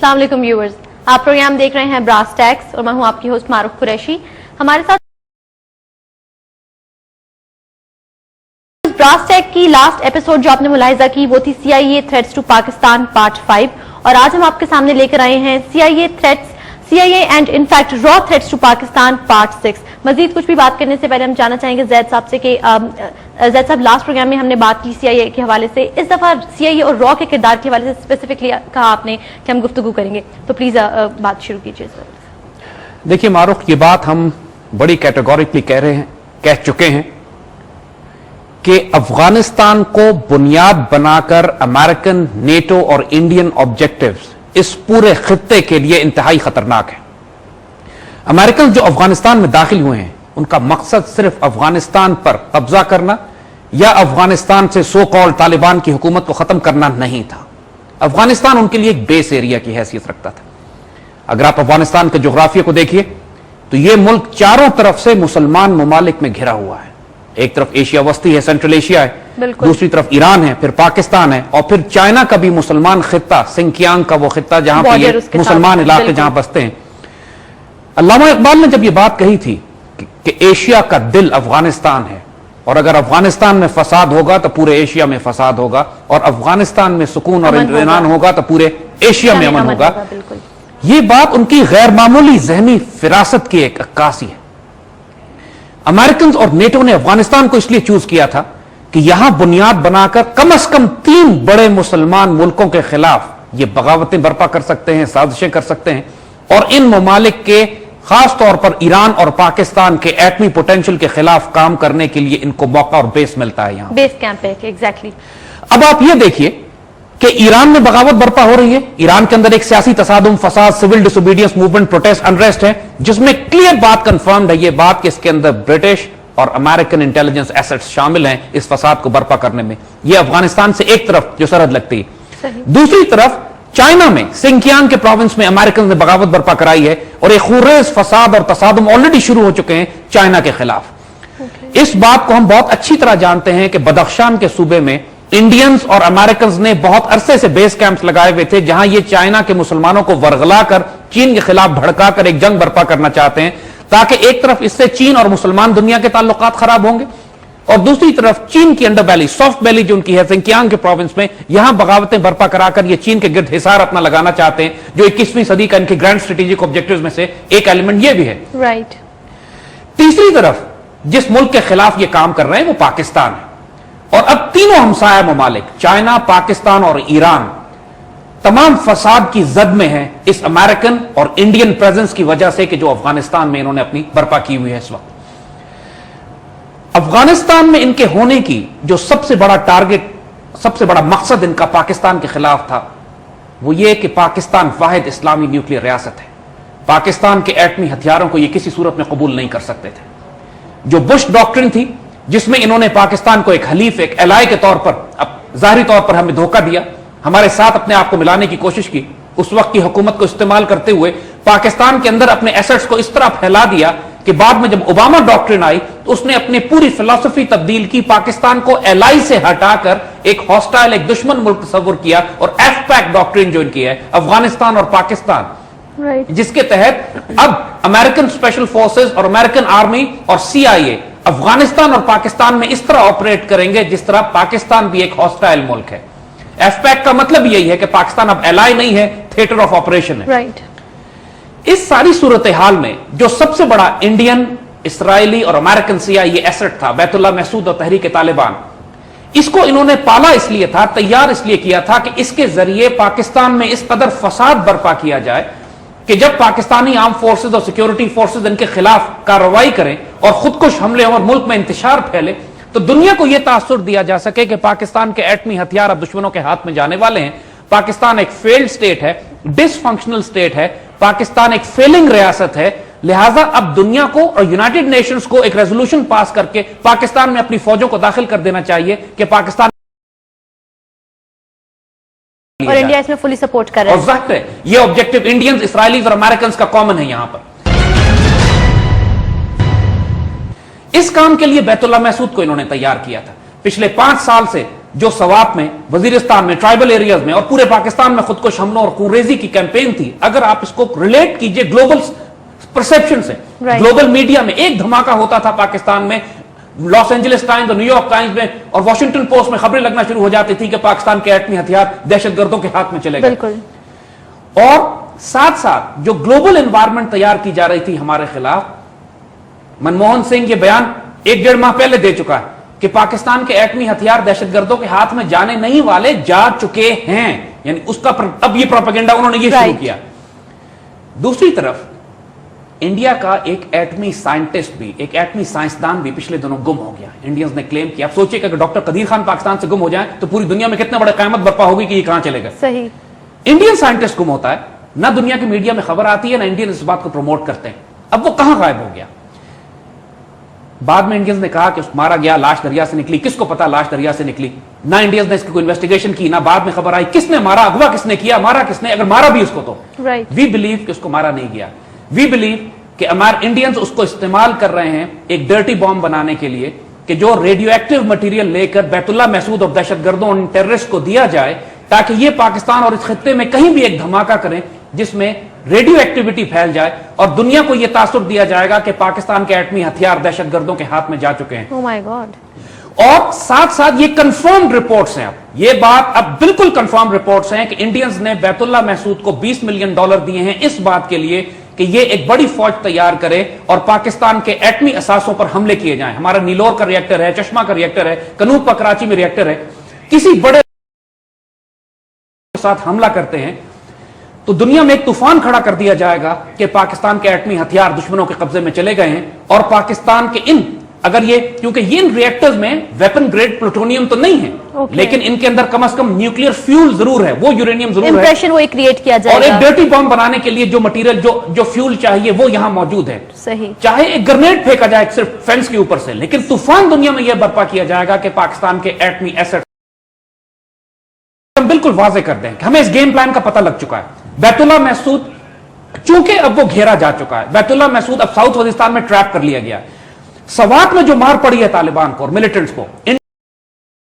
अस्सलाम वालेकुम व्यूअर्स, आप प्रोग्राम देख रहे हैं ब्रास टैक्स और मैं हूं आपकी होस्ट मारूफ कुरैशी। हमारे साथ ब्रास टैग की लास्ट एपिसोड जो आपने मुलाहिजा की वो थी CIA threats to Pakistan part 5 और आज हम आपके सामने लेकर आए हैं CIA एंड इनफैक्ट रॉ थ्रेट्स टू पाकिस्तान पार्ट 6। मजीद कुछ भी बात करने से पहले हम जानना चाहेंगे जैद साहब से कि जैद साहब लास्ट प्रोग्राम में हमने बात की CIA के हवाले से, इस दफा CIA और रॉ के किरदार के हवाले से स्पेसिफिकली कहा आपने कि हम गुफ्तगू करेंगे, तो प्लीज बात शुरू कीजिए सर। देखिए मारूफ, ये बात हम बड़ी कैटेगोरिकली कह चुके हैं कि अफगानिस्तान को बुनियाद बनाकर अमेरिकन, नेटो और इंडियन ऑब्जेक्टिव्स इस पूरे खित्ते के लिए इंतहाई खतरनाक है। अमेरिकन जो अफगानिस्तान में दाखिल हुए हैं उनका मकसद सिर्फ अफगानिस्तान पर कब्जा करना या अफगानिस्तान से सो कॉल तालिबान की हुकूमत को खत्म करना नहीं था। अफगानिस्तान उनके लिए एक बेस एरिया की हैसियत रखता था। अगर आप अफगानिस्तान के जोग्राफिया को देखिए तो यह मुल्क चारों तरफ से मुसलमान ममालिक में घिरा हुआ है। एक तरफ एशिया वस्ती है, सेंट्रल एशिया है, दूसरी तरफ ईरान है, फिर पाकिस्तान है और फिर चाइना का भी मुसलमान खित्ता, सिंकियांग का वो खित्ता जहां पर ये मुसलमान इलाके जहां बसते हैं। अल्लामा इकबाल ने जब ये बात कही थी कि एशिया का दिल अफगानिस्तान है और अगर अफगानिस्तान में फसाद होगा तो पूरे एशिया में फसाद होगा और अफगानिस्तान में सुकून और इत्मीनान होगा तो पूरे एशिया में अमन होगा, ये बात उनकी गैर मामूली ज़हनी फिरासत की एक अक्कासी है। अमेरिकन और नेटो ने अफगानिस्तान को इसलिए चूज किया था कि यहां बुनियाद बनाकर कम से कम 3 बड़े मुसलमान मुल्कों के खिलाफ ये बगावतें बर्पा कर सकते हैं, साजिशें कर सकते हैं और इन ममालिक के खास तौर पर ईरान और पाकिस्तान के एटमी पोटेंशियल के खिलाफ काम करने के लिए इनको मौका और बेस मिलता है। यहां बेस कैंप है एग्जैक्टली। अब आप ये देखिए कि ईरान में बगावत बर्पा हो रही है। ईरान के अंदर एक सियासी तसादुम, फसाद, civil disobedience movement, protest, unrest है जिसमें क्लियर बात कंफर्म्ड है, ये बात कि इसके अंदर ब्रिटिश और अमेरिकन इंटेलिजेंस एसेट्स शामिल हैं इस फसाद को बर्पा करने में। यह अफगानिस्तान से एक तरफ जो सरहद लगती है, दूसरी तरफ चाइना में सिंकियांग के प्रोविंस में अमेरिकन ने बगावत बर्पा कराई है और एक खुरेज फसाद और तसादुम ऑलरेडी शुरू हो चुके हैं चाइना के खिलाफ। इस बात को हम बहुत अच्छी तरह जानते हैं कि बदख्शान के सूबे में इंडियंस और अमेरिकन ने बहुत अरसे से बेस कैंप्स लगाए हुए थे जहां ये चाइना के मुसलमानों को वरगला कर चीन के खिलाफ भड़काकर एक जंग बर्पा करना चाहते हैं ताकि एक तरफ इससे चीन और मुसलमान दुनिया के ताल्लुकात खराब होंगे और दूसरी तरफ चीन की अंडर बैली, सॉफ्ट बैली जो उनकी है सिंकियांग के प्रोविंस में, यहां बगावतें बर्पा कराकर ये चीन के गिर्द हिसार अपना लगाना चाहते हैं जो 21वीं सदी का इनके ग्रैंड स्ट्रेटेजिक ऑब्जेक्टिव्स में से एक एलिमेंट ये भी है। राइट। तीसरी तरफ जिस मुल्क के खिलाफ ये काम कर रहे हैं वो पाकिस्तान है और अब तीनों हमसाया ममालिक चाइना, पाकिस्तान और ईरान तमाम फसाद की जद में है इस अमेरिकन और इंडियन प्रेजेंस की वजह से कि जो अफगानिस्तान में इन्होंने अपनी बर्पा की हुई है। इस वक्त अफगानिस्तान में इनके होने की जो सबसे बड़ा टारगेट, सबसे बड़ा मकसद इनका पाकिस्तान के खिलाफ था वो ये कि पाकिस्तान वाहिद इस्लामी न्यूक्लियर रियासत है। पाकिस्तान के एटमी हथियारों को ये किसी सूरत में कबूल नहीं कर सकते थे। जो बुश डॉक्ट्रिन थी जिसमें इन्होंने पाकिस्तान को एक हलीफ, एक एलाय के तौर पर, अब जाहिरी तौर पर हमें धोखा दिया, हमारे साथ अपने आप को मिलाने की कोशिश की, उस वक्त की हुकूमत को इस्तेमाल करते हुए पाकिस्तान के अंदर अपने एसेट्स को इस तरह फैला दिया कि बाद में जब ओबामा डॉक्ट्रिन आई तो उसने अपनी पूरी फिलॉसफी तब्दील की, पाकिस्तान को एलाई से हटाकर एक हॉस्टाइल, एक दुश्मन मुल्क तस्वुर किया और एफपैक डॉक्ट्रिन जो इनकी है, अफगानिस्तान और पाकिस्तान, जिसके तहत अब अमेरिकन स्पेशल फोर्सेस और अमेरिकन आर्मी और CIA अफगानिस्तान और पाकिस्तान में इस तरह ऑपरेट करेंगे जिस तरह पाकिस्तान भी एक हॉस्टाइल मुल्क है। एफपैक का मतलब यही है कि पाकिस्तान अब एलाई नहीं है, थिएटर ऑफ ऑपरेशन है। राइट। इस सारी सूरत हाल में जो सबसे बड़ा इंडियन, इसराइली और अमेरिकन CIA एसेट था बैतुल्लाह महसूद और तहरीक तालिबान, इसको इन्होंने पाला इसलिए था, तैयार इसलिए किया था कि इसके जरिए पाकिस्तान में इस कदर फसाद बर्पा किया जाए कि जब पाकिस्तानी आर्म फोर्सेस और सिक्योरिटी फोर्सेस इनके खिलाफ कार्रवाई करें और खुदकुश हमले और मुल्क में इंतशार फैले तो दुनिया को यह तासुर दिया जा सके कि पाकिस्तान के एटमी हथियार अब दुश्मनों के हाथ में जाने वाले हैं। पाकिस्तान एक फेल्ड स्टेट है, डिसफंक्शनल स्टेट है, पाकिस्तान एक फेलिंग रियासत है, लिहाजा अब दुनिया को और यूनाइटेड नेशंस को एक रेजोल्यूशन पास करके पाकिस्तान में अपनी फौजों को दाखिल कर देना चाहिए कि पाकिस्तान और इंडिया इसमें फुली सपोर्ट कर रहा है। एग्जैक्ट है, ये ऑब्जेक्टिव इंडियंस, इसराइलीज और अमेरिकन का कॉमन है। यहां पर इस काम के लिए बैतुल्लाह महसूद को इन्होंने तैयार किया था। पिछले 5 साल से जो सवात में, वजीरिस्तान में, ट्राइबल एरियाज में और पूरे पाकिस्तान में खुदकुश हमलों और खूनरेजी की कैंपेन थी, अगर आप इसको रिलेट कीजिए ग्लोबल परसेप्शन से, ग्लोबल मीडिया में एक धमाका होता था पाकिस्तान में, लॉस एंजलिस टाइम्स और न्यूयॉर्क टाइम्स में और वॉशिंगटन पोस्ट में खबरें लगना शुरू हो जाती थी कि पाकिस्तान के एटमी हथियार दहशतगर्दों के हाथ में चले गए। बिल्कुल। और साथ साथ जो ग्लोबल एनवायरनमेंट तैयार की जा रही थी हमारे खिलाफ, मनमोहन सिंह ये बयान 1-1.5 माह पहले दे चुका है कि पाकिस्तान के एटमी हथियार दहशतगर्दों के हाथ में जाने नहीं वाले, जा चुके हैं, यानी उसका अब ये प्रोपेगेंडा उन्होंने ये शुरू किया। दूसरी तरफ इंडिया का एक एटमी साइंटिस्ट भी, एक एटमी साइंसदान भी पिछले दिनों गुम हो गया। इंडियंस ने क्लेम किया। आप सोचिए कि अगर डॉक्टर कदीर खान पाकिस्तान से गुम हो जाए तो पूरी दुनिया में कितने बड़े क़यामत बर्पा होगी कि ये कहां चले गए। सही। इंडियन साइंटिस्ट गुम होता है, ना दुनिया की मीडिया में खबर आती है, ना इंडियन इस बात को प्रमोट करते हैं। अब वो कहां गायब हो गया? बाद में इंडियंस ने कहा कि मारा गया, लाश दरिया से निकली। किसको पता लाश दरिया से निकली? ना इंडियंस ने इसकी कोई इन्वेस्टिगेशन की, ना बाद में खबर आई किसने मारा, अगवा किसने किया, मारा किसने, अगर मारा भी उसको तो वी बिलीव कि उसको मारा नहीं गया। वी बिलीव कि इंडियंस उसको इस्तेमाल कर रहे हैं एक डर्टी बॉम्ब बनाने के लिए, कि जो रेडियो एक्टिव मटीरियल लेकर बैतुल्ला महसूद और दहशतगर्दों और टेररिस्ट को दिया जाए, ताकि ये पाकिस्तान और इस खित्ते में कहीं भी एक धमाका करें जिसमें रेडियो एक्टिविटी फैल जाए और दुनिया को यह तासुर दिया जाएगा कि पाकिस्तान के एटमी हथियार दहशतगर्दों के हाथ में जा चुके हैं। Oh my God. और साथ साथ ये कंफर्म्ड रिपोर्ट्स हैं। अब ये बात अब बिल्कुल कंफर्म रिपोर्ट्स हैं कि इंडियंस ने बैतुल्ला महसूद को $20 मिलियन दिए हैं इस बात के लिए कि ये एक बड़ी फौज तैयार करे और पाकिस्तान के एटमी असासों पर हमले किए जाएं। हमारा नीलोर का रिएक्टर है, चश्मा का रिएक्टर है, कनूप का कराची में रिएक्टर है, किसी बड़े साथ हमला करते हैं तो दुनिया में एक तूफान खड़ा कर दिया जाएगा कि पाकिस्तान के एटमी हथियार दुश्मनों के कब्जे में चले गए हैं। और पाकिस्तान के अगर ये, क्योंकि ये इन रिएक्टर्स में वेपन ग्रेड प्लूटोनियम तो नहीं है, लेकिन इनके अंदर कम से कम न्यूक्लियर फ्यूल जरूर है, वो यूरेनियम जरूर है, इंप्रेशन वो क्रिएट किया जाएगा। और एक डर्टी बॉम्ब बनाने के लिए जो मटेरियल, जो फ्यूल चाहिए वो यहां मौजूद है। सही। चाहे एक ग्रेनेड फेंका जाए सिर्फ फेंस के ऊपर से, लेकिन तूफान दुनिया में यह बर्पा किया जाएगा कि पाकिस्तान के एटमी एसेट हम बिल्कुल वाजे कर दें कि हमें इस गेम प्लान का पता लग चुका है। बैतुल्ला महसूद चूंकि अब वो घेरा जा चुका है, बैतुल्ला महसूद अब साउथ वजीरिस्तान में ट्रैप कर लिया गया। सवात में जो मार पड़ी है तालिबान को और मिलिटेंट्स को, इन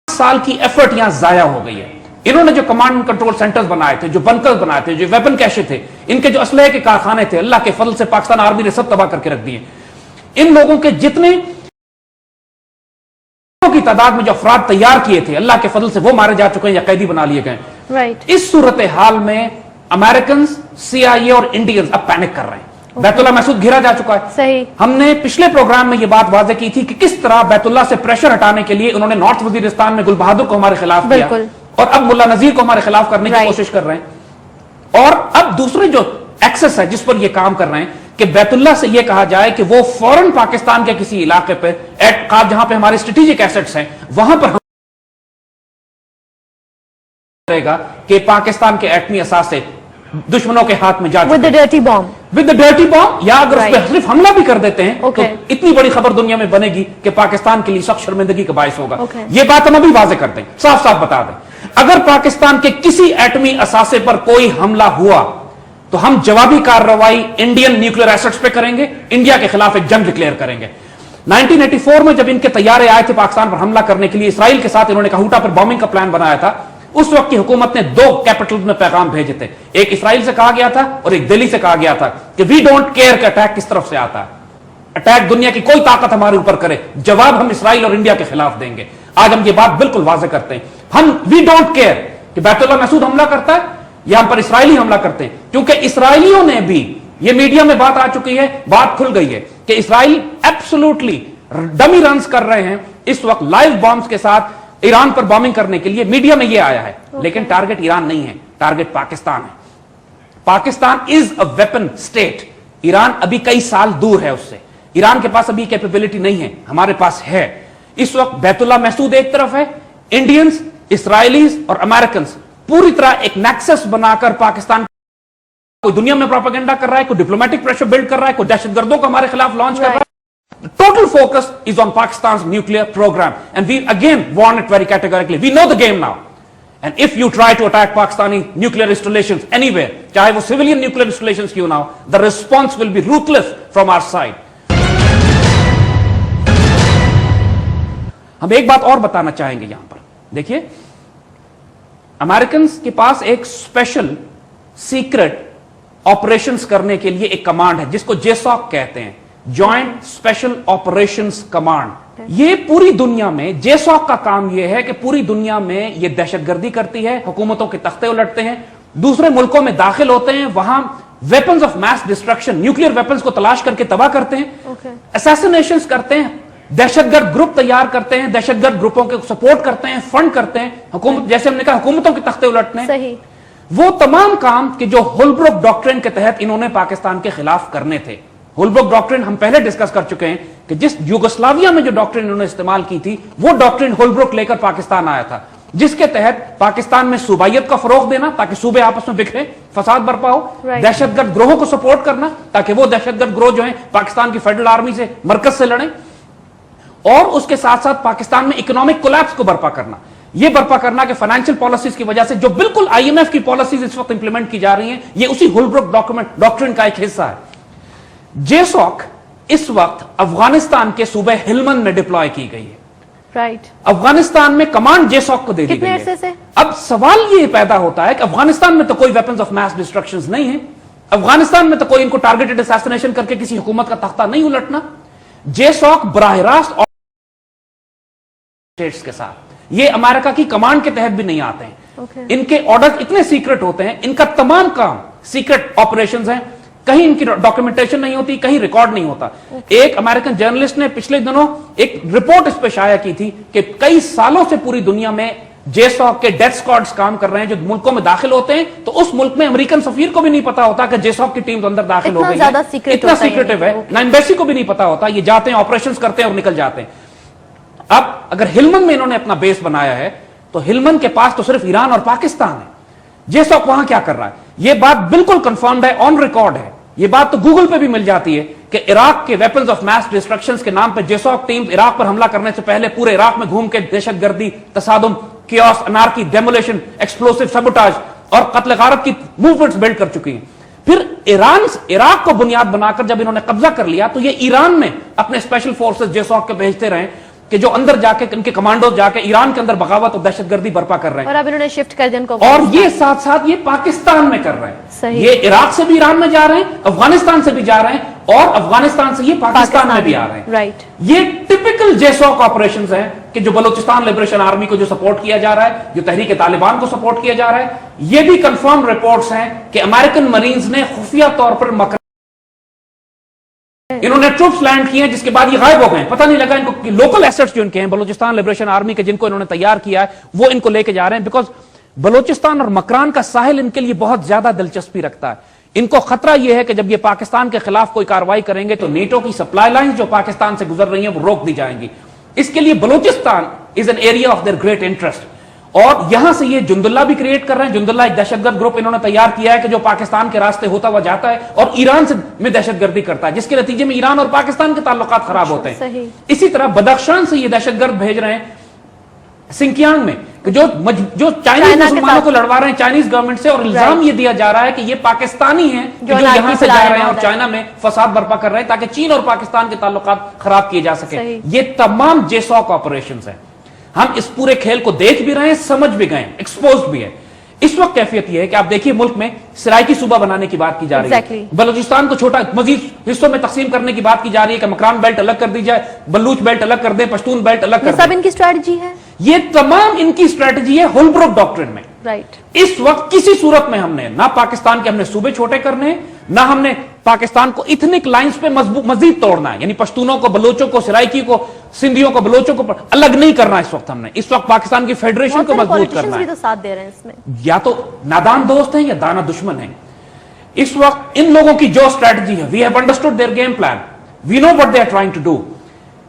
साल की एफर्ट यहां जाया हो गई है। इन्होंने जो कमांड एंड कंट्रोल सेंटर्स बनाए थे, जो बंकर्स बनाए थे, जो वेपन कैशे थे, इनके जो असलहे के कारखाने थे, अल्लाह के फजल से पाकिस्तान आर्मी ने सब तबाह करके रख दिए। इन लोगों के जितने की तादाद में जो अफराद तैयार किए थे, अल्लाह के फजल से वो मारे जा चुके हैं या कैदी बना लिए गए। राइट। इस सूरत हाल में अमेरिकन, CIA और इंडियंस अब पैनिक कर रहे हैं। बैतुल्ला महसूद घेरा जा चुका है। सही। हमने पिछले प्रोग्राम में यह बात वाज़ेह की थी कि किस तरह बैतुल्ला से प्रेशर हटाने के लिए उन्होंने नॉर्थ वजीरिस्तान में गुल बहादुर को हमारे खिलाफ किया और अब मुल्ला नजीर को हमारे खिलाफ करने की कोशिश कर रहे हैं। और अब दूसरे जो एक्सेस है जिस पर यह काम कर रहे हैं कि बैतुल्ला से यह कहा जाए कि वो फौरन पाकिस्तान के किसी इलाके पर जहां पे हमारे स्ट्रेटेजिक एसेट्स हैं वहां पर रहेगा कि पाकिस्तान के एटमी असासे दुश्मनों के हाथ में जा चुके हैं। With the dirty bomb, with the dirty bomb, या अगर उस पर सिर्फ हमला भी कर देते हैं तो इतनी बड़ी खबर दुनिया में बनेगी कि पाकिस्तान के लिए सख्त शर्मिंदगी का बायस होगा। यह बात हम अभी वाजे कर दें, साफ साफ बता दें, अगर पाकिस्तान के किसी एटमी असासे पर कोई हमला हुआ तो हम जवाबी कार्रवाई इंडियन न्यूक्लियर एसेट्स पे करेंगे, इंडिया के खिलाफ एक जंग डिक्लेयर करेंगे। 1984 में जब इनके तैयारे आए थे पाकिस्तान पर हमला करने के लिए, इसराइल के साथ इन्होंने कहूटा पर बॉम्बिंग का प्लान बनाया था। उस वक्त की हुकूमत ने 2 कैपिटल्स में पैगाम भेजे थे, एक इसराइल से कहा गया था और एक दिल्ली से कहा गया था कि वी डोंट केयर कि अटैक किस तरफ से आता है, अटैक दुनिया की कोई ताकत हमारे ऊपर करे, जवाब हम इसराइल और इंडिया के खिलाफ देंगे। आज हम ये बात बिल्कुल वाजे करते हैं, हम वी डोंट केयर कि बैतुल्ला महसूद हमला करता है या हम पर इसराइली हमला करते हैं, क्योंकि इसराइलियों ने भी, ये मीडिया में बात आ चुकी है, बात खुल गई है कि इसराइल एब्सोल्युटली डमी रन्स कर रहे हैं इस वक्त लाइव बॉम्ब्स के साथ ईरान पर बॉम्बिंग करने के लिए। मीडिया में यह आया है, लेकिन टारगेट ईरान नहीं है, टारगेट पाकिस्तान है। Pakistan is a weapon state, Iran अभी कई साल दूर है उससे, ईरान के पास अभी कैपेबिलिटी नहीं है, हमारे पास है। इस वक्त बैतुल्ला महसूद एक तरफ है, इंडियंस, इसराइलीज और अमेरिकन पूरी तरह एक नेक्सस बनाकर पाकिस्तान, कोई दुनिया में प्रोपेगेंडा कर रहा है, कोई डिप्लोमेटिक प्रेशर बिल्ड कर रहा है, कोई दहशतगर्दों को हमारे खिलाफ लॉन्च कर रहा है। The total focus is on Pakistan's nuclear program, and we again warn it very categorically. We know the game now, and if you try to attack Pakistani nuclear installations anywhere, चाहे वो civilian nuclear installations क्यों ना हो, the response will be ruthless from our side. हम एक बात और बताना चाहेंगे यहां पर देखिए, अमेरिकन के पास एक स्पेशल सीक्रेट ऑपरेशंस करने के लिए एक कमांड है जिसको जेसॉक कहते हैं, जॉइंट स्पेशल ऑपरेशंस कमांड। ये पूरी दुनिया में जेसॉक का काम यह है कि पूरी दुनिया में ये दहशतगर्दी करती है, हुकूमतों के तख्ते उलटते हैं, दूसरे मुल्कों में दाखिल होते हैं, वहां weapons of mass destruction, nuclear weapons को तलाश करके तबाह करते हैं, असैसिनेशंस करते हैं, दहशतगर्द ग्रुप तैयार करते हैं, दहशतगर्द ग्रुपों को सपोर्ट करते हैं, फंड करते हैं, हुकूमत, जैसे हमने कहा हुकूमतों के तख्ते उलटने, सही, वो तमाम काम कि जो होलब्रुक डॉक्ट्रिन के तहत इन्होंने पाकिस्तान के खिलाफ करने थे। होलब्रुक डॉक्ट्रिन हम पहले डिस्कस कर चुके हैं कि जिस यूगोस्लाविया में जो डॉक्ट्रिन इन्होंने इस्तेमाल की थी, वो डॉक्ट्रिन होलब्रुक लेकर पाकिस्तान आया था, जिसके तहत पाकिस्तान में सूबाइयत का फरोग देना ताकि सूबे आपस में बिखरे, फसाद बर्पा हो, दहशतगर्द ग्रोहों को सपोर्ट करना ताकि वो दहशतगर्द ग्रोह जो है पाकिस्तान की फेडरल आर्मी से, मरकज से लड़े, और उसके साथ साथ पाकिस्तान में इकोनॉमिक कोलैप्स को बर्पा करना। यह बर्पा करना कि फाइनेंशियल पॉलिसीज की वजह से जो बिल्कुल आईएमएफ की पॉलिसीज इस वक्त इंप्लीमेंट की जा रही हैं, ये उसी होलब्रुक डॉक्ट्रिन का एक हिस्सा है। जेसॉक इस वक्त अफगानिस्तान के सूबे हिलमंद में डिप्लॉय की गई है। राइट, अफगानिस्तान में कमांड जेसॉक को दे दी गई है। से? अब सवाल ये पैदा होता है कि अफगानिस्तान में तो कोई वेपन्स ऑफ मैस डिस्ट्रक्शंस नहीं है, अफगानिस्तान में तो कोई इनको टारगेटेड असैसिनेशन करके किसी हुकूमत का तख्ता नहीं उलटना। जेसॉक बराह रास्त स्टेट्स के साथ, ये अमेरिका की कमांड के तहत भी नहीं आते हैं। इनके ऑर्डर इतने सीक्रेट होते हैं, इनका तमाम काम सीक्रेट ऑपरेशंस हैं, कहीं इनकी डॉक्यूमेंटेशन नहीं होती, कहीं रिकॉर्ड नहीं होता। एक अमेरिकन जर्नलिस्ट ने पिछले दिनों एक रिपोर्ट इस पर शाया की थी कि कई सालों से पूरी दुनिया में जेसॉक के डेथ स्क्वाड्स काम कर रहे हैं, जो मुल्कों में दाखिल होते हैं, तो उस मुल्क में अमेरिकन सफीर को भी नहीं पता होता कि जेसॉक की टीम अंदर दाखिल हो गई है। इतना सीक्रेटिव है, ना एम्बेसी को भी नहीं पता होता। ये जाते हैं, ऑपरेशंस करते हैं और निकल जाते हैं। अब अगर हिलमंद में इन्होंने अपना बेस बनाया है, तो हिलमंद के पास तो सिर्फ ईरान और पाकिस्तान है। जेसॉक वहां क्या कर रहा है, यह बात बिल्कुल कंफर्म्ड है, ऑन रिकॉर्ड है। यह बात तो गूगल पे भी मिल जाती है कि इराक के वेपन्स ऑफ मैस डिस्ट्रक्शंस के नाम पर जेसॉक टीम इराक पर हमला करने से पहले पूरे इराक में घूम के दहशतगर्दी, तसादुम, chaos, anarchy, demolition, explosive, sabotage और कत्ल गारत की मूवमेंट्स बिल्ड कर चुकी हैं। फिर इराक को बुनियाद बनाकर जब इन्होंने कब्जा कर लिया, तो ये ईरान में अपने स्पेशल फोर्सेस जेसॉक के भेजते रहे कि जो अंदर जाके उनके कमांडो जाके ईरान के अंदर बगावत और दहशतगर्दी बर्पा कर रहे हैं। और अब इन्होंने शिफ्ट कर दिया उनको, और ये साथ साथ ये पाकिस्तान में कर रहे हैं। ये इराक से भी ईरान में जा रहे हैं, अफगानिस्तान से भी जा रहे हैं, और अफगानिस्तान से ये पाकिस्तान में भी आ रहे हैं। राइट, ये टिपिकल जेसॉक ऑपरेशंस हैं कि जो बलूचिस्तान लिबरेशन आर्मी को जो सपोर्ट किया जा रहा है, जो तहरीक तालिबान को सपोर्ट किया जा रहा है, ये भी कंफर्म रिपोर्ट्स हैं कि अमेरिकन मरीन्स ने खुफिया तौर पर इन्होंने ट्रूप्स लैंड किए, जिसके बाद ये गायब हो गए, पता नहीं लगा इनको कि लोकल एसेट्स जो इनके हैं बलूचिस्तान लिबरेशन आर्मी के, जिनको इन्होंने तैयार किया है, वो इनको लेके जा रहे हैं। बिकॉज बलूचिस्तान और मकरान का साहिल इनके लिए बहुत ज्यादा दिलचस्पी रखता है। इनको खतरा यह है कि जब ये पाकिस्तान के खिलाफ कोई कार्रवाई करेंगे तो नेटो की सप्लाई लाइन जो पाकिस्तान से गुजर रही है वो रोक दी जाएंगी। इसके लिए Balochistan is an area of their great interest, और यहां से ये जुंदुल्ला भी क्रिएट कर रहे हैं। जुंदुल्ला एक दहशतगर्द ग्रुप इन्होंने तैयार किया है कि जो पाकिस्तान के रास्ते होता हुआ जाता है और ईरान से में दहशतगर्दी करता है, जिसके नतीजे में ईरान और पाकिस्तान के ताल्लुकात खराब होते हैं। इसी तरह बदख्शान से ये दहशतगर्द भेज रहे हैं सिंकियांग में, जो चाइनीज मुसलमानों को लड़वा रहे हैं चाइनीज गवर्नमेंट से, और इल्जाम ये दिया जा रहा है कि ये पाकिस्तानी हैं जो यहां से जा रहे हैं और चाइना में फसाद बर्पा कर रहे हैं ताकि चीन और पाकिस्तान के ताल्लुकात खराब किए जा सके। ये तमाम जेसॉक ऑपरेशंस हैं। हम इस पूरे खेल को देख भी रहे हैं, समझ भी गए, एक्सपोज भी है। इस वक्त कैफियत यह है कि आप देखिए मुल्क में सराइकी सूबा बनाने की बात की जा रही है, बलूचिस्तान को छोटा मजीद हिस्सों में तकसीम करने की बात की जा रही है कि मकरान बेल्ट अलग कर दी जाए, बलूच बेल्ट अलग कर दे, पश्तून बेल्ट अलग कर दे। सब इनकी स्ट्रेटजी है, ये तमाम इनकी स्ट्रेटजी है होलब्रुक डॉक्ट्रिन में। राइट, इस वक्त किसी सूरत में हमने ना पाकिस्तान के हमने सूबे छोटे करने, ना हमने पाकिस्तान को इथनिक लाइंस पे मजीद तोड़ना है, यानी पश्तूनों को, बलोचों को, सराइकी को, सिंधियों को, बलोचों को अलग नहीं करना। इस वक्त हमने इस वक्त पाकिस्तान की फेडरेशन को मजबूत करना है। तो साथ दे रहे हैं इसमें, या तो नादान दोस्त हैं या दाना दुश्मन हैं। इस वक्त इन लोगों की जो स्ट्रेटजी है, we have understood their game plan, we know what they are trying to do.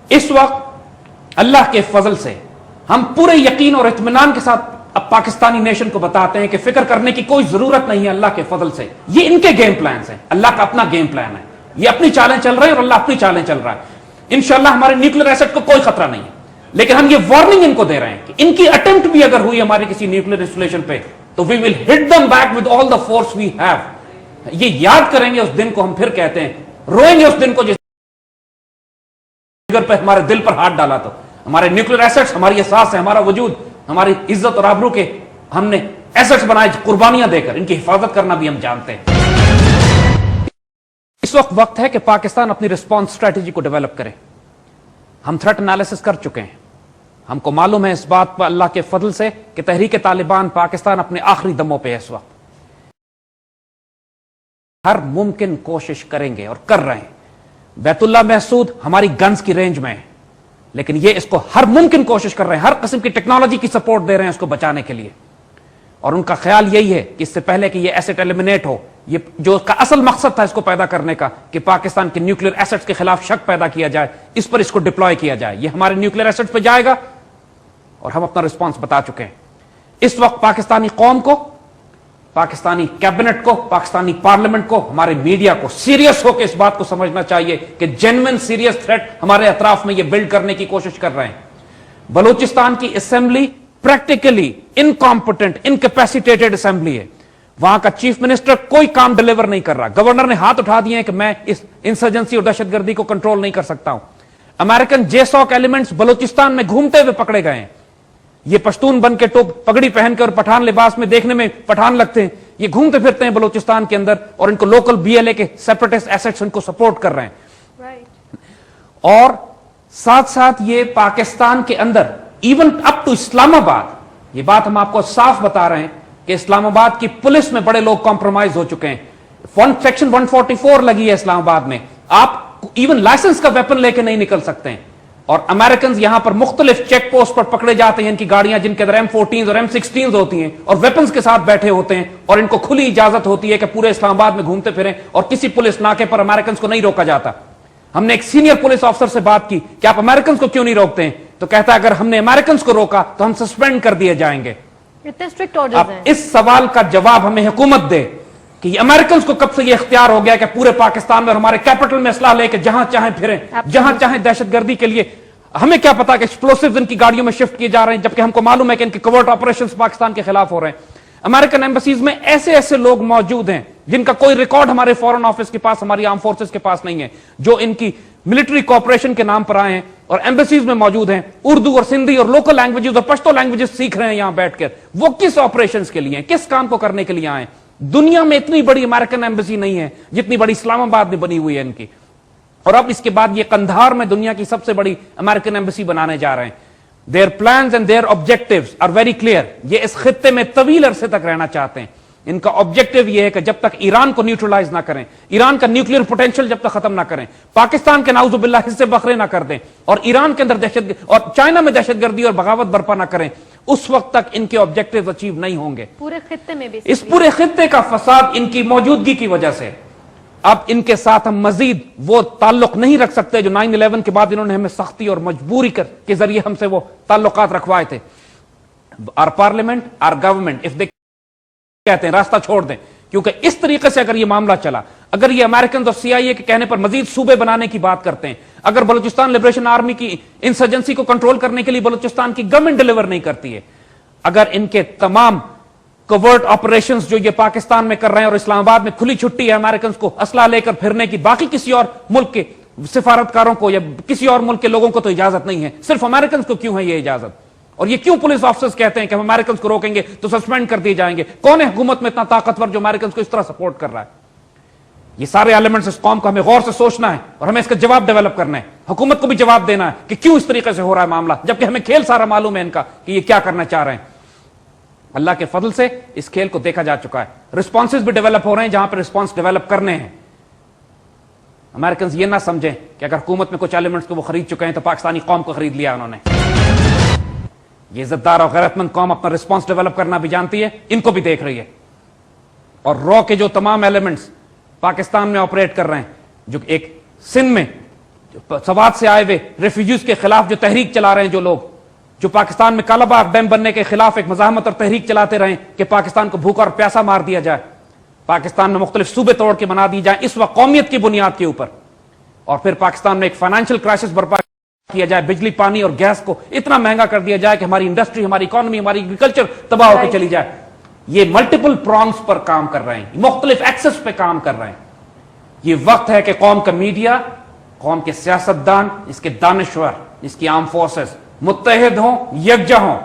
इस वक्त अल्लाह के फजल से हम पूरे यकीन और इत्मीनान के साथ अब पाकिस्तानी नेशन को बताते हैं कि फिक्र करने की कोई जरूरत नहीं है। अल्लाह के फजल से ये इनके गेम प्लान हैं, अल्लाह का अपना गेम प्लान है। ये अपनी चालें चल रहे हैं और अल्लाह अपनी चालें चल रहा है। इंशाल्लाह हमारे न्यूक्लियर एसेट को कोई खतरा नहीं है, लेकिन हम ये वार्निंग इनको दे रहे हैं कि इनकी अटेम्प्ट भी अगर हुई हमारे किसी न्यूक्लियर इंस्टॉलेशन पे, तो we will hit them back with all the force we have. ये याद करेंगे उस दिन को, हम फिर कहते हैं रोएंगे उस दिन को जिस पे हमारे दिल पर हाथ डाला। तो हमारे न्यूक्लियर एसेट्स, हमारी सांस है, हमारा वजूद ہماری عزت اور آبرو کے ہم نے ایسٹس بنائے قربانیاں دے کر، ان کی حفاظت کرنا بھی ہم جانتے ہیں۔ اس وقت ہے کہ پاکستان اپنی رسپانس اسٹریٹجی کو ڈیولپ کرے۔ ہم تھریٹ انالیسس کر چکے ہیں، ہم کو معلوم ہے اس بات پر اللہ کے فضل سے کہ تحریک طالبان پاکستان اپنے آخری دموں پہ ہے۔ اس وقت ہر ممکن کوشش کریں گے اور کر رہے ہیں۔ بیت اللہ محسود ہماری گنز کی رینج میں ہے، لیکن یہ اس کو ہر ممکن کوشش کر رہے ہیں، ہر قسم کی ٹیکنالوجی کی سپورٹ دے رہے ہیں اس کو بچانے کے لیے، اور ان کا خیال یہی ہے کہ اس سے پہلے کہ یہ ایسٹ ایلیمنیٹ ہو، یہ جو اس کا اصل مقصد تھا اس کو پیدا کرنے کا کہ پاکستان کے نیوکلیر ایسٹس کے خلاف شک پیدا کیا جائے، اس پر اس کو ڈپلوائے کیا جائے۔ یہ ہمارے نیوکلیر ایسٹس پہ جائے گا اور ہم اپنا رسپانس بتا چکے ہیں۔ اس وقت پاکستانی قوم کو، پاکستانی کیبنٹ کو، پاکستانی پارلیمنٹ کو، ہمارے میڈیا کو سیریس ہو کے اس بات کو سمجھنا چاہیے کہ جینوئن سیریس تھریٹ ہمارے اطراف میں یہ بلڈ کرنے کی کوشش کر رہے ہیں۔ بلوچستان کی اسمبلی پریکٹیکلی انکمپٹنٹ، انکیپیسیٹیٹڈ اسمبلی ہے، وہاں کا چیف منسٹر کوئی کام ڈیلیور نہیں کر رہا، گورنر نے ہاتھ اٹھا دیے ہیں کہ میں اس انسرجنسی اور دہشت گردی کو کنٹرول نہیں کر سکتا ہوں۔ امریکن جیسوک ایلیمنٹس بلوچستان میں گھومتے ہوئے پکڑے گئے ہیں، یہ پشتون بن کے ٹوپ پگڑی پہن کے اور پٹھان لباس میں دیکھنے میں پٹھان لگتے ہیں، یہ گھومتے پھرتے ہیں بلوچستان کے اندر اور ان کو لوکل بی ایل اے کے سیپریٹسٹ ایسٹس ان کو سپورٹ کر رہے ہیں۔ اور ساتھ ساتھ یہ پاکستان کے اندر ایون اپ ٹو اسلام آباد، یہ بات ہم آپ کو صاف بتا رہے ہیں کہ اسلام آباد کی پولیس میں بڑے لوگ کمپرومائز ہو چکے ہیں۔ سیکشن 144 لگی ہے اسلام آباد میں، آپ ایون لائسنس کا ویپن لے کے نہیں نکل سکتے ہیں، اور امریکنز یہاں پر مختلف چیک پوسٹ پر پکڑے جاتے ہیں، ان کی گاڑیاں جن کے اندر M14 اور M16 ہوتی ہیں اور ویپنز کے ساتھ بیٹھے ہوتے ہیں، اور ان کو کھلی اجازت ہوتی ہے کہ پورے اسلام آباد میں گھومتے پھریں، اور کسی پولیس ناکے پر امریکنز کو نہیں روکا جاتا۔ ہم نے ایک سینئر پولیس افسر سے بات کی کہ آپ امریکنز کو کیوں نہیں روکتے ہیں، تو کہتا ہے اگر ہم نے امریکنز کو روکا تو ہم سسپینڈ کر دیے جائیں گے۔ اتنے اسٹرکٹ آرڈرز ہیں۔ اس سوال کا جواب ہمیں حکومت دے کہ امریکنز کو کب سے یہ اختیار ہو گیا کہ پورے پاکستان میں اور ہمارے کیپٹل میں اسلحہ لے کے جہاں چاہیں پھریں، جہاں چاہیں دہشت گردی کے لیے۔ ہمیں کیا پتا کہ ایکسپلوسیوز ان کی گاڑیوں میں شفٹ کیے جا رہے ہیں، جبکہ ہم کو معلوم ہے کہ ان کے کوورٹ آپریشنز پاکستان کے خلاف ہو رہے ہیں۔ امریکن ایمبیسیز میں ایسے ایسے لوگ موجود ہیں جن کا کوئی ریکارڈ ہمارے فورن آفس کے پاس، ہماری آرم فورسز کے پاس نہیں ہے، جو ان کی ملٹری کوآپریشن کے نام پر آئے ہیں اور ایمبیسیز میں موجود ہیں، اردو اور سندھی اور لوکل لینگویجز اور پشتو لینگویجز سیکھ رہے ہیں یہاں بیٹھ کر۔ وہ کس آپریشنز کے لیے ہیں، کس کام کو کرنے کے لیے آئے ہیں؟ دنیا میں اتنی بڑی امریکن ایمبیسی نہیں ہے جتنی بڑی اسلام آباد میں بنی ہوئی ہے ان کی، اور اب اس کے بعد یہ قندھار میں دنیا کی سب سے بڑی امریکن ایمبیسی بنانے جا رہے ہیں۔ Their plans and their objectives are very clear۔ یہ اس خطے میں طویل عرصے تک رہنا چاہتے ہیں۔ ان کا آبجیکٹو یہ ہے کہ جب تک ایران کو نیوٹرلائز نہ کریں، ایران کا نیوکلیر پوٹینشیل جب تک ختم نہ کریں، پاکستان کے نعوذ باللہ حصے بکھرے نہ کر دیں، اور ایران کے اندر دہشت اور چائنا میں دہشت گردی اور بغاوت برپا نہ کریں، اس وقت تک ان کے آبجیکٹو اچیو نہیں ہوں گے۔ پورے خطے میں بھی اس پورے خطے کا فساد ان کی موجودگی کی وجہ سے۔ اب ان کے ساتھ ہم مزید وہ تعلق نہیں رکھ سکتے جو 9/11 کے بعد انہوں نے ہمیں سختی اور مجبوری کے ذریعے ہم سے وہ تعلقات رکھوائے تھے۔ Our parliament, our government of دے کہتے ہیں راستہ چھوڑ دیں، کیونکہ اس طریقے سے اگر یہ معاملہ چلا، اگر یہ امریکنز اور CIA کے کہنے پر مزید صوبے بنانے کی بات کرتے ہیں، اگر بلوچستان لبریشن آرمی کی انسرجنسی کو کنٹرول کرنے کے لیے بلوچستان کی گورنمنٹ ڈیلیور نہیں کرتی ہے، اگر ان کے تمام کوورٹ آپریشنز جو یہ پاکستان میں کر رہے ہیں اور اسلام آباد میں کھلی چھٹی ہے امریکنز کو اسلحہ لے کر پھرنے کی، باقی کسی اور ملک کے سفارتکاروں کو یا کسی اور ملک کے لوگوں کو تو اجازت نہیں ہے، صرف امریکنز کو کیوں ہے یہ اجازت؟ اور یہ کیوں پولیس آفیسرز کہتے ہیں کہ ہم امریکنز کو روکیں گے تو سسپینڈ کر دیے جائیں گے؟ کون ہے حکومت میں اتنا طاقتور جو امریکنز کو اس طرح سپورٹ کر رہا ہے؟ یہ سارے ایلیمنٹس اس قوم کو ہمیں غور سے سوچنا ہے اور ہمیں اس کا جواب ڈیولپ کرنا ہے، حکومت کو بھی جواب دینا ہے کہ کیوں اس طریقے سے ہو رہا ہے معاملہ، جبکہ ہمیں کھیل سارا معلوم ہے ان کا کہ یہ کیا کرنا چاہ رہے ہیں۔ اللہ کے فضل سے اس کھیل کو دیکھا جا چکا ہے، رسپانسز بھی ڈیولپ ہو رہے ہیں جہاں پہ رسپانس ڈیولپ کرنے ہیں۔ امریکنز یہ نہ سمجھیں کہ اگر حکومت میں کچھ ایلیمنٹس کو وہ خرید چکے ہیں تو پاکستانی قوم کو خرید لیا انہوں نے۔ یہ عزتدار اور غیرت مند قوم اپنا رسپانس ڈیولپ کرنا بھی جانتی ہے، ان کو بھی دیکھ رہی ہے، اور رو کے جو تمام ایلیمنٹس پاکستان میں آپریٹ کر رہے ہیں، جو ایک سندھ میں سوات سے آئے ہوئے ریفیوجیز کے خلاف جو تحریک چلا رہے ہیں، جو لوگ جو پاکستان میں کالا باغ ڈیم بننے کے خلاف ایک مزاحمت اور تحریک چلاتے رہے کہ پاکستان کو بھوکا اور پیاسا مار دیا جائے، پاکستان میں مختلف صوبے توڑ کے بنا دی جائیں اس وقت قومیت کی بنیاد کے اوپر، اور پھر پاکستان میں ایک فائنینشیل کرائسس برپا کیا جائے، بجلی پانی اور گیس کو اتنا مہنگا کر دیا جائے کہ ہماری انڈسٹری، ہماری اکانومی، ہماری ایگریکلچر تباہ ہو کے چلی جائے۔ یہ ملٹیپل پرانگز پر کام کر رہے ہیں، مختلف ایکسس پہ کام کر رہے ہیں۔ یہ وقت ہے کہ قوم کا میڈیا، قوم کے سیاستدان، اس کے دانشور، اس کی آرم فورسز متحد ہوں، یکجا ہوں،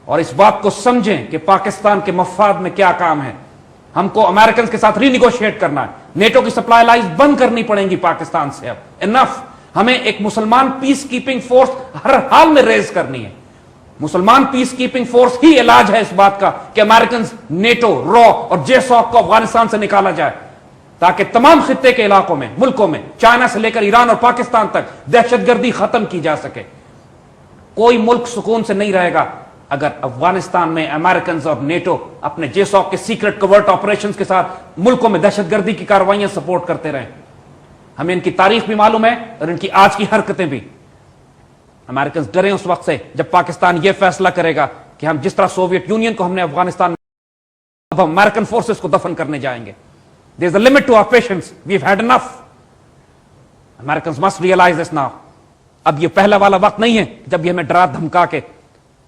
اور اس بات کو سمجھیں کہ پاکستان کے مفاد میں کیا کام ہے. ہم کو امریکنز کے ساتھ ری نیگوشیٹ کرنا ہے. نیٹو کی سپلائی لائنز بند کرنی پڑیں گی پاکستان سے. اب انف. ہمیں ایک مسلمان پیس کیپنگ فورس ہر حال میں ریز کرنی ہے. مسلمان پیس کیپنگ فورس ہی علاج ہے اس بات کا کہ امریکنز, نیٹو, رو اور جے سوک کو افغانستان سے نکالا جائے, تاکہ تمام خطے کے علاقوں میں, ملکوں میں, چائنا سے لے کر ایران اور پاکستان تک دہشت گردی ختم کی جا سکے. کوئی ملک سکون سے نہیں رہے گا اگر افغانستان میں امریکنز اور نیٹو اپنے جے سوک کے سیکرٹ کورٹ آپریشنز کے ساتھ ملکوں میں دہشت گردی کی کارروائیاں سپورٹ کرتے رہیں. ہمیں ان کی تاریخ بھی معلوم ہے اور ان کی آج کی حرکتیں بھی. امریکنز ڈرے اس وقت سے جب پاکستان یہ فیصلہ کرے گا کہ ہم جس طرح سوویت یونین کو ہم نے افغانستان میں, اب ہم امریکن فورسز کو دفن کرنے جائیں گے. There is a limit to our patience. We've had enough. Americans must realize this now. اب یہ پہلا والا وقت نہیں ہے جب یہ ہمیں ڈرا دھمکا کے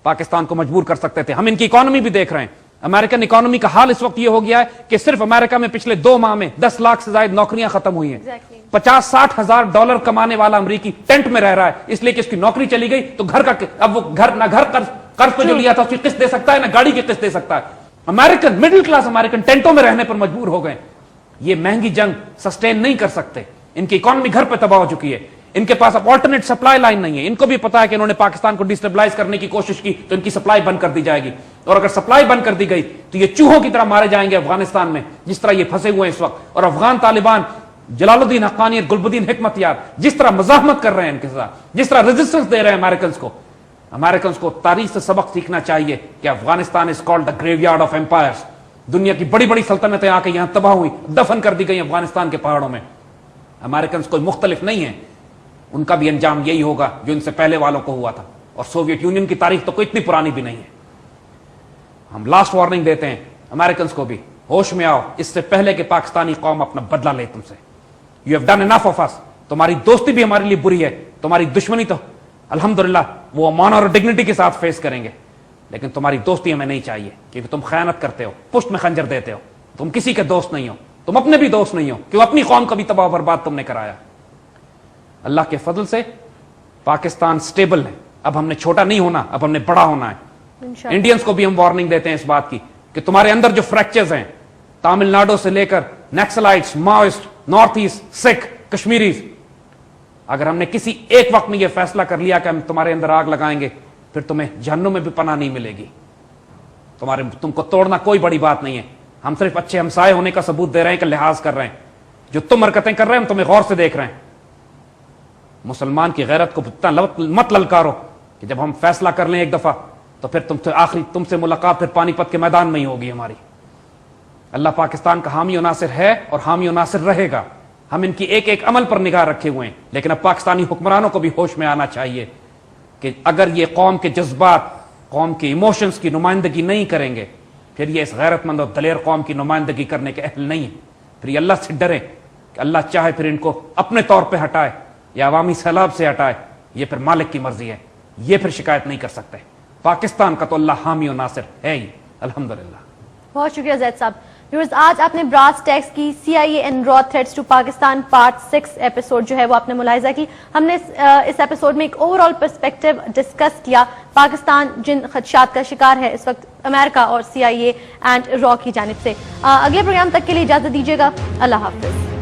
پاکستان کو مجبور کر سکتے تھے. ہم ان کی اکانومی بھی دیکھ رہے ہیں. امریکن اکانومی کا حال اس وقت یہ ہو گیا ہے کہ صرف امریکہ میں پچھلے 2 ماہ میں 10 لاکھ سے زائد نوکریاں ختم ہوئی ہیں. 50-60 ہزار ڈالر کمانے والا امریکی ٹینٹ میں رہ رہا ہے اس لیے کہ اس کی نوکری چلی گئی تو گھر کا, اب وہ گھر نہ گھر قرض پہ جو لیا تھا اس کی قسط دے سکتا ہے نہ گاڑی کی قسط دے سکتا ہے. امریکن مڈل کلاس امریکن ٹینٹوں میں رہنے پر مجبور ہو گئے. یہ مہنگی جنگ سسٹین نہیں کر سکتے. ان کی اکانومی گھر پہ تباہ ہو چکی ہے. ان کے پاس اب آلٹرنیٹ سپلائی لائن نہیں ہے. ان کو بھی پتا ہے کہ انہوں نے پاکستان کو ڈیسٹیبلائز کرنے کی کوشش کی تو ان کی سپلائی بند کر دی جائے گی, اور اگر سپلائی بند کر دی گئی تو یہ چوہوں کی طرح مارے جائیں گے افغانستان میں جس طرح یہ پھنسے ہوئے ہیں اس وقت. اور افغان طالبان, جلال الدین حقانی اور گلبدین حکمت یار جس طرح مزاحمت کر رہے ہیں ان کے ساتھ, جس طرح ریزسٹنس دے رہے ہیں امریکنز کو تاریخ سے سبق سیکھنا چاہیے کہ Afghanistan is called the graveyard of empires. دنیا کی بڑی بڑی سلطنتیں آ کے یہاں تباہ ہوئی, دفن کر دی گئی افغانستان کے پہاڑوں میں. امریکنز کوئی مختلف نہیں ہیں. ان کا بھی انجام یہی ہوگا جو ان سے پہلے والوں کو ہوا تھا. اور سوویت یونین کی تاریخ تو کوئی اتنی پرانی بھی نہیں ہے. ہم لاسٹ وارننگ دیتے ہیں امریکنز کو بھی, ہوش میں آؤ اس سے پہلے کہ پاکستانی قوم اپنا بدلہ لے تم سے. You have done enough of us. تمہاری دوستی بھی ہمارے لیے بری ہے, تمہاری دشمنی تو الحمدللہ وہ امان اور ڈگنیٹی کے ساتھ فیس کریں گے, لیکن تمہاری دوستی ہمیں نہیں چاہیے کیونکہ تم خیانت کرتے ہو, پشت میں خنجر دیتے ہو. تم کسی کے دوست نہیں ہو, تم اپنے بھی دوست نہیں ہو کہ اپنی قوم کا بھی تباہ و برباد تم نے کرایا. اللہ کے فضل سے پاکستان سٹیبل ہے. اب ہم نے چھوٹا نہیں ہونا, اب ہم نے بڑا ہونا ہے. انڈینز کو بھی ہم وارننگ دیتے ہیں اس بات کی کہ تمہارے اندر جو فریکچرز ہیں, تامل ناڈو سے لے کر نیکسلائٹس, ماؤسٹ, نارتھ ایسٹ, سکھ, کشمیریز, اگر ہم نے کسی ایک وقت میں یہ فیصلہ کر لیا کہ ہم تمہارے اندر آگ لگائیں گے پھر تمہیں جہنم میں بھی پناہ نہیں ملے گی. تم کو توڑنا کوئی بڑی بات نہیں ہے. ہم صرف اچھے ہمسائے ہونے کا ثبوت دے رہے ہیں کہ لحاظ کر رہے ہیں. جو تم حرکتیں کر رہے ہیں ہم تمہیں غور سے دیکھ رہے ہیں. مسلمان کی غیرت کو مت للکارو کہ جب ہم فیصلہ کر لیں ایک دفعہ تو پھر تم سے ملاقات پھر پانی پت کے میدان میں ہی ہوگی ہماری. اللہ پاکستان کا حامی و ناصر ہے اور حامی و ناصر رہے گا. ہم ان کی ایک ایک عمل پر نگاہ رکھے ہوئے ہیں, لیکن اب پاکستانی حکمرانوں کو بھی ہوش میں آنا چاہیے کہ اگر یہ قوم کے جذبات, قوم کے ایموشنز کی نمائندگی نہیں کریں گے پھر یہ اس غیرت مند اور دلیر قوم کی نمائندگی کرنے کے اہل نہیں ہیں. پھر یہ اللہ سے ڈریں کہ اللہ چاہے پھر ان کو اپنے طور پہ ہٹائے یا عوامی سیلاب سے ہٹائے, یہ پھر مالک کی مرضی ہے. یہ پھر شکایت نہیں کر سکتے. پاکستان کا تو اللہ حامی و ناصر ہے ہی الحمدللہ. بہت شکریہ زید صاحب. ویورز, آج آپ نے براس ٹیکس کی CIA اینڈ را threats to Pakistan part 6 episode جو ہے وہ آپ نے ملاحظہ کی. ہم نے اس ایپیسوڈ میں ایک اوور آل پرسپیکٹو ڈسکس کیا. پاکستان جن خدشات کا شکار ہے اس وقت امریکہ اور CIA اینڈ را کی جانب سے. اگلے پروگرام تک کے لیے اجازت دیجیے گا. اللہ حافظ.